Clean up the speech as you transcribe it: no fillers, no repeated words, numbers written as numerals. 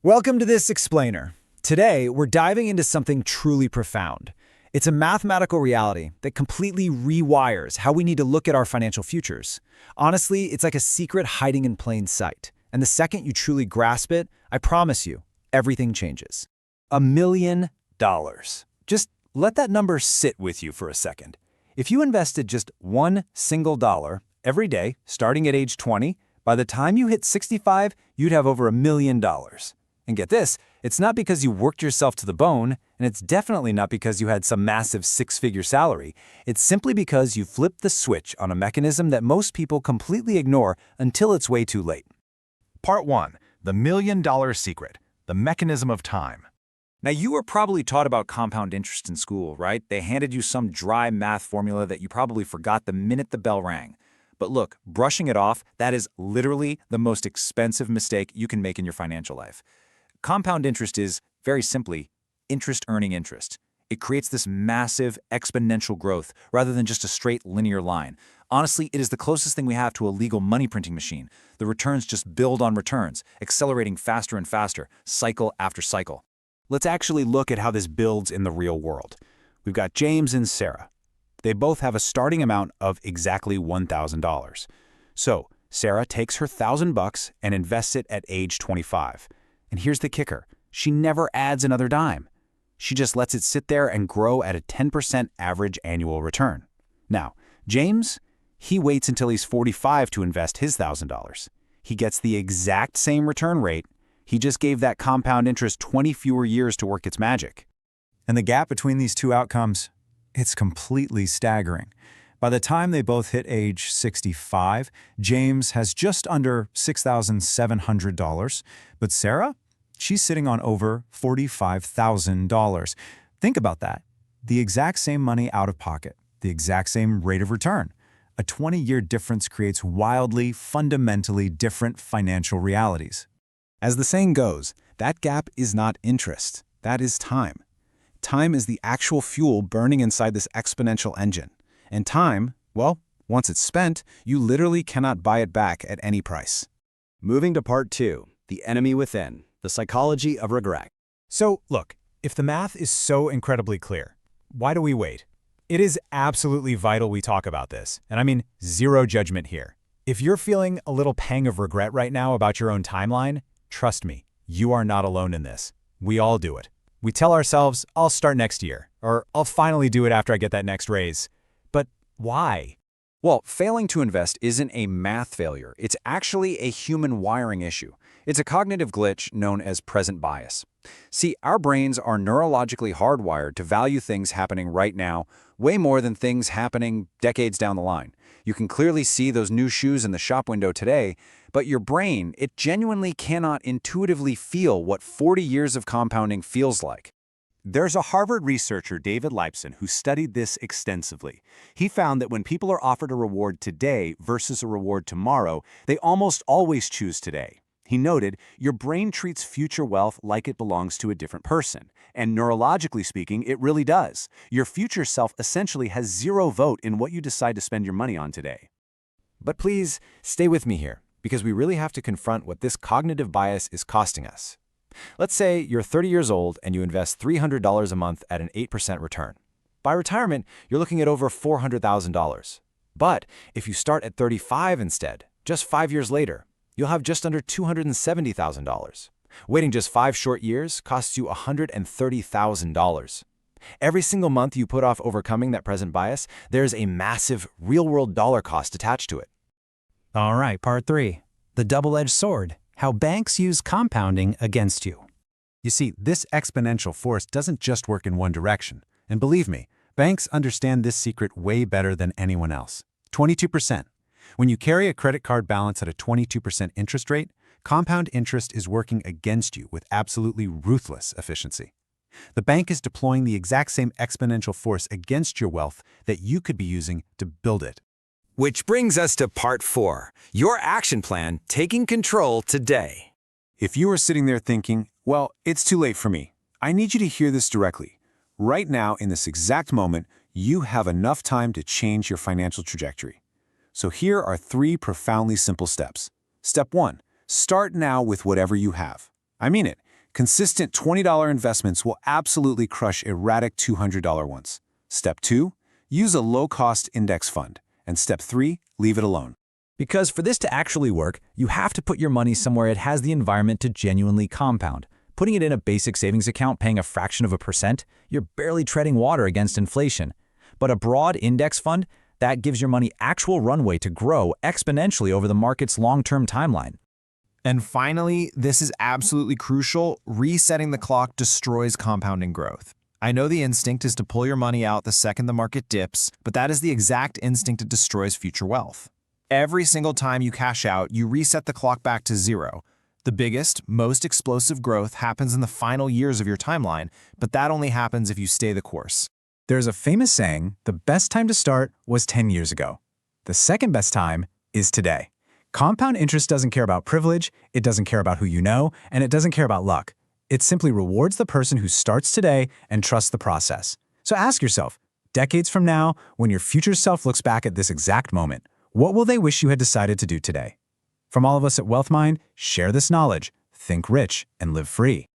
Welcome to this explainer. Today, we're diving into something truly profound. It's a mathematical reality that completely rewires how we need to look at our financial futures. Honestly, it's like a secret hiding in plain sight. And the second you truly grasp it, I promise you, everything changes. $1 million. Just let that number sit with you for a second. If you invested just one single dollar every day, starting at age 20, by the time you hit 65, you'd have over $1 million. And get this, it's not because you worked yourself to the bone, and it's definitely not because you had some massive six-figure salary. It's simply because you flipped the switch on a mechanism that most people completely ignore until it's way too late. Part 1. The $1 Million Secret. The Mechanism of Time. Now, you were probably taught about compound interest in school, right? They handed you some dry math formula that you probably forgot the minute the bell rang. But look, brushing it off, that is literally the most expensive mistake you can make in your financial life. Compound interest is, very simply, interest earning interest. It creates this massive exponential growth rather than just a straight linear line. Honestly, it is the closest thing we have to a legal money printing machine. The returns just build on returns, accelerating faster and faster, cycle after cycle. Let's actually look at how this builds in the real world. We've got James and Sarah. They both have a starting amount of exactly $1,000. So, Sarah takes her $1,000 and invests it at age 25. And here's the kicker. She never adds another dime. She just lets it sit there and grow at a 10% average annual return. Now, James, he waits until he's 45 to invest his $1,000. He gets the exact same return rate. He just gave that compound interest 20 fewer years to work its magic. And the gap between these two outcomes, it's completely staggering. By the time they both hit age 65, James has just under $6,700, but Sarah, she's sitting on over $45,000. Think about that. The exact same money out of pocket, the exact same rate of return. A 20-year difference creates wildly, fundamentally different financial realities. As the saying goes, that gap is not interest, that is time. Time is the actual fuel burning inside this exponential engine. And time, well, once it's spent, you literally cannot buy it back at any price. Moving to part 2, the enemy within, the psychology of regret. So, look, if the math is so incredibly clear, why do we wait? It is absolutely vital we talk about this, and I mean zero judgment here. If you're feeling a little pang of regret right now about your own timeline, trust me, you are not alone in this. We all do it. We tell ourselves, I'll start next year, or I'll finally do it after I get that next raise. But why? Well, failing to invest isn't a math failure. It's actually a human wiring issue. It's a cognitive glitch known as present bias. See, our brains are neurologically hardwired to value things happening right now way more than things happening decades down the line. You can clearly see those new shoes in the shop window today, but your brain, it genuinely cannot intuitively feel what 40 years of compounding feels like. There's a Harvard researcher, David Leibson, who studied this extensively. He found that when people are offered a reward today versus a reward tomorrow, they almost always choose today. He noted, your brain treats future wealth like it belongs to a different person. And neurologically speaking, it really does. Your future self essentially has zero vote in what you decide to spend your money on today. But please, stay with me here, because we really have to confront what this cognitive bias is costing us. Let's say you're 30 years old and you invest $300 a month at an 8% return. By retirement, you're looking at over $400,000. But if you start at 35 instead, just 5 years later, you'll have just under $270,000. Waiting just 5 short years costs you $130,000. Every single month you put off overcoming that present bias, there's a massive real-world dollar cost attached to it. All right, part 3. The double-edged sword. How banks use compounding against you. You see, this exponential force doesn't just work in one direction. And believe me, banks understand this secret way better than anyone else. 22%. When you carry a credit card balance at a 22% interest rate, compound interest is working against you with absolutely ruthless efficiency. The bank is deploying the exact same exponential force against your wealth that you could be using to build it. Which brings us to part 4, your action plan, taking control today. If you are sitting there thinking, well, it's too late for me, I need you to hear this directly. Right now, in this exact moment, you have enough time to change your financial trajectory. So here are 3 profoundly simple steps. Step 1, start now with whatever you have. I mean it. Consistent $20 investments will absolutely crush erratic $200 ones. Step 2, use a low-cost index fund. And step 3, leave it alone. Because for this to actually work, you have to put your money somewhere it has the environment to genuinely compound. Putting it in a basic savings account paying a fraction of a percent, you're barely treading water against inflation. But a broad index fund, that gives your money actual runway to grow exponentially over the market's long-term timeline. And finally, this is absolutely crucial, resetting the clock destroys compounding growth. I know the instinct is to pull your money out the second the market dips, but that is the exact instinct that destroys future wealth. Every single time you cash out, you reset the clock back to zero. The biggest, most explosive growth happens in the final years of your timeline, but that only happens if you stay the course. There's a famous saying, the best time to start was 10 years ago. The second best time is today. Compound interest doesn't care about privilege, it doesn't care about who you know, and it doesn't care about luck. It simply rewards the person who starts today and trusts the process. So ask yourself, decades from now, when your future self looks back at this exact moment, what will they wish you had decided to do today? From all of us at WealthMind, share this knowledge, think rich, and live free.